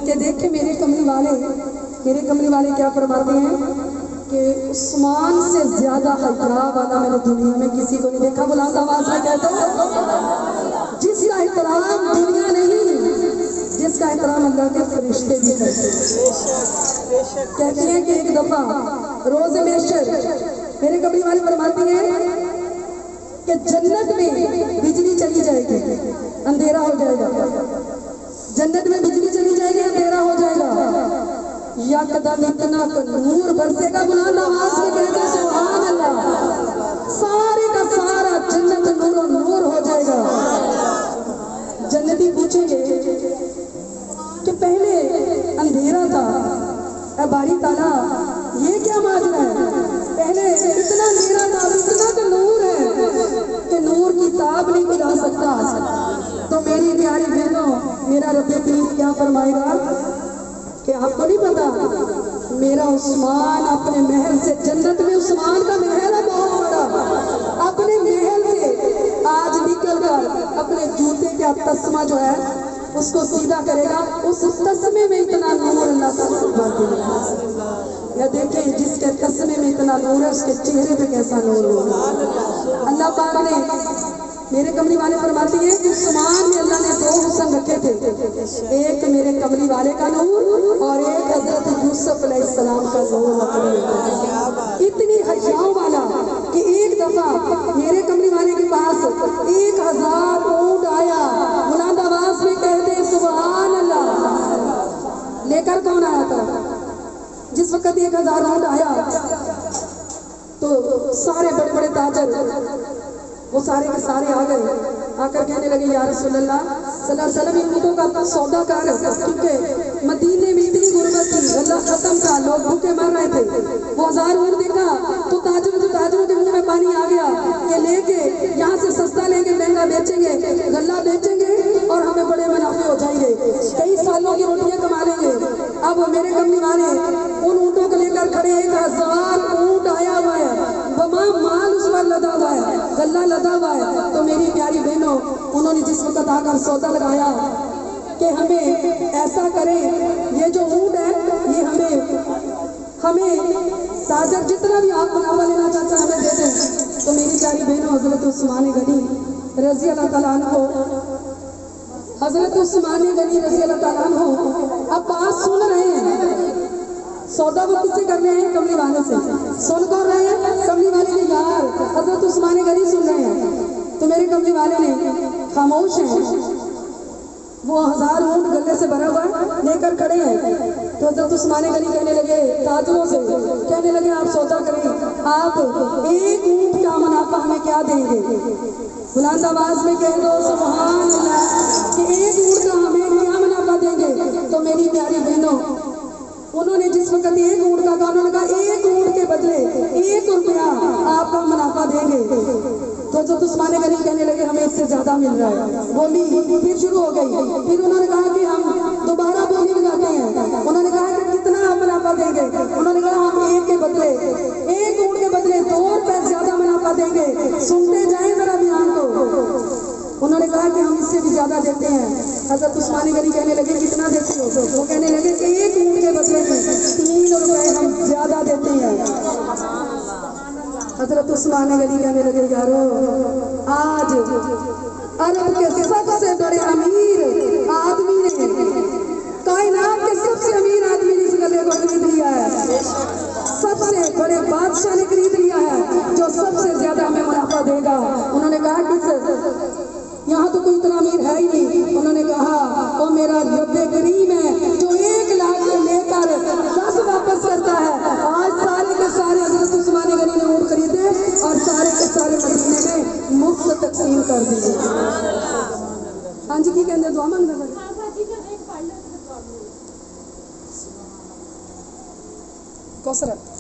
کہ دیکھیں میرے کملی والے کیا فرماتے ہیں کہ عثمان سے زیادہ احترام والا میں نے دنیا میں کسی کو نہیں دیکھا. بلند آواز میں کہتا ہوں جس کا احترام دنیا نہیں، جس کا احترام اللہ کے فرشتے بھی کرتے ہیں. کہتے ہیں کہ ایک دفعہ روز محشر میرے کملی والے فرماتی ہیں کہ جنت میں بجلی چلی جائے گی، اندھیرا ہو جائے گا. جنت میں بجلی چلی جائے گی، اندھیرا ہو جائے گا. یکدم اتنا نور برسے گا، بلند آواز میں کہتے ہیں سبحان اللہ. سارے کا سارا جنت نور و نور ہو جائے گا. جنتی پوچھیں گے کہ پہلے اندھیرا تھا، اے باری تعالیٰ یہ کیا ماجرا ہے؟ پہلے اتنا اندھیرا تھا، اتنا تو نور ہے کہ نور کی تاب نہیں ملا سکتا. تو میری پیاری بہنوں، میرا رب کریم کیا فرمائے گا کہ آپ کو نہیں پتا میرا عثمان اپنے محل سے، جنت میں عثمان کا محل ہے بہت بڑا، اپنے محل سے آج نکل کر اپنے جوتے کا تسمہ جو ہے اس کو سیدھا کرے گا. اس تسمے میں اتنا نور اللہ تعالیٰ بھر دے گا. یا دیکھیں جس کے تسمے میں اتنا نور ہے اس کے چہرے پہ کیسا نور ہوگا. اللہ پاک نے میرے کملی والے فرماتی ہیں کہ عثمان میں اللہ نے دو حسن رکھے تھے، ایک میرے کملی والے کا نور اور ایک حضرت یوسف علیہ السلام کا نور. اتنی حیاؤں والا کہ ایک دفعہ میرے کملی والے کے پاس 1000 اونٹ آیا. بلند آواز میں کہتے ہیں سبحان اللہ. لے کر کون آیا تھا؟ वक्त 1000 ऊंट आया तो सारे बड़े बड़े ताजर वो सारे के सारे आ गए, आकर कहने लगे या रसूलल्लाह सल्लल्लाहु अलैहि वसल्लम, इन ऊँटों का सौदा कर, क्योंकि मदीने में इतनी गुर्बत थी, गल्ला खत्म था, लोग भूखे मर रहे थे। वो 1000 ऊँट देखा तो ताजरों के मुंह में पानी आ गया कि लेके यहाँ से सस्ता लेंगे, महंगा बेचेंगे, गल्ला बेचेंगे और हमें बड़े मुनाफे हो जाएंगे, कई सालों की रोटियां कमा लेंगे। अब मेरे कमली वाले उन ऊँटों को लेकर खड़े, 1000 ऊँट आया हुआ है, तमाम माल उस पर लदा हुआ है, गल्ला लदा हुआ है। तो मेरी प्यारी बहनों, उन्होंने जिस वक्त आकर सौदा लगाया कि हमें ऐसा करें, ये जो ऊँट है ये हमें ताजर जितना भी आप मुनाफा लेना चाहते हैं हमें दे दें। तो मेरी प्यारी बहनों, हजरत उस्मान गनी रजी अल्लाह ताला अन्हु, हजरत उस्मान गनी रजी अल्लाह ताला अन्हु अब बात सुन रहे हैं। सौदा वो किससे कर रहे हैं? कमली वाले से। सुन कर रहे हैं कमली वाले के यार, हजरत उस्मान गनी सुन रहे हैं। तो मेरे कमली वाले ने खामोश हैं, वो 1000 ऊँट गले से भरा हुआ लेकर खड़े हैं। तो हजरत उस्मान गनी कहने लगे ताजरों से, कहने लगे आप सौदा करें, आप एक ऊँट का मुनाफा हमें क्या देंगे? बुलंद आवाज में कह दो सुभान अल्लाह कि एक ऊँट का हमें क्या मुनाफा देंगे? तो मेरी प्यारी बहनों, उन्होंने जिस वक्त एक ऊँट का कहा, उन्होंने कहा एक ऊँट के बदले 1 रुपया आपका मुनाफा देंगे। तो जो उस्मान गनी कहने लगे हमें इससे ज्यादा मिल रहा है। बोली फिर शुरू हो गई, फिर उन्होंने कहा कि हम दोबारा बोली लगाते हैं। उन्होंने कहा कि कितना आप मुनाफा देंगे? उन्होंने कहा हम 1 के बदले 1 ऊँट के बदले 2 रुपए ज्यादा मुनाफा देंगे। सुनते जाए जरा बयान को। उन्होंने कहा कि हम इससे भी ज्यादा देते हैं। हजरत उस्मान गनी कहने लगे कितना देते हो? वो कहने लगे 1 ऊँट के बदले 3 रुपए हम ज्यादा देते हैं। हजरत उस्मान गनी कहने लगे यारो, आज अरब के सबसे बड़े अमीर आदमी ने, कायनात के सबसे अमीर आदमी ने इस गले को खरीद लिया है, सबसे बड़े बादशाह ने खरीद लिया है जो सबसे ज्यादा हमें मुनाफा देगा। उन्होंने कहा कि यहाँ तो कोई इतना अमीर है ही नहीं। उन्होंने कहा वो मेरा रब्बे करीम है जो 1 लाख से लेकर 10 वापस करता है। आज सारे के सारे हजरत उस्मान गनी ने ऊँट खरीदे और सारे के सारे मदीने में मुफ्त तकसीम कर दिए। हाँ जी, की कहते दुआ मांग रहे कसरत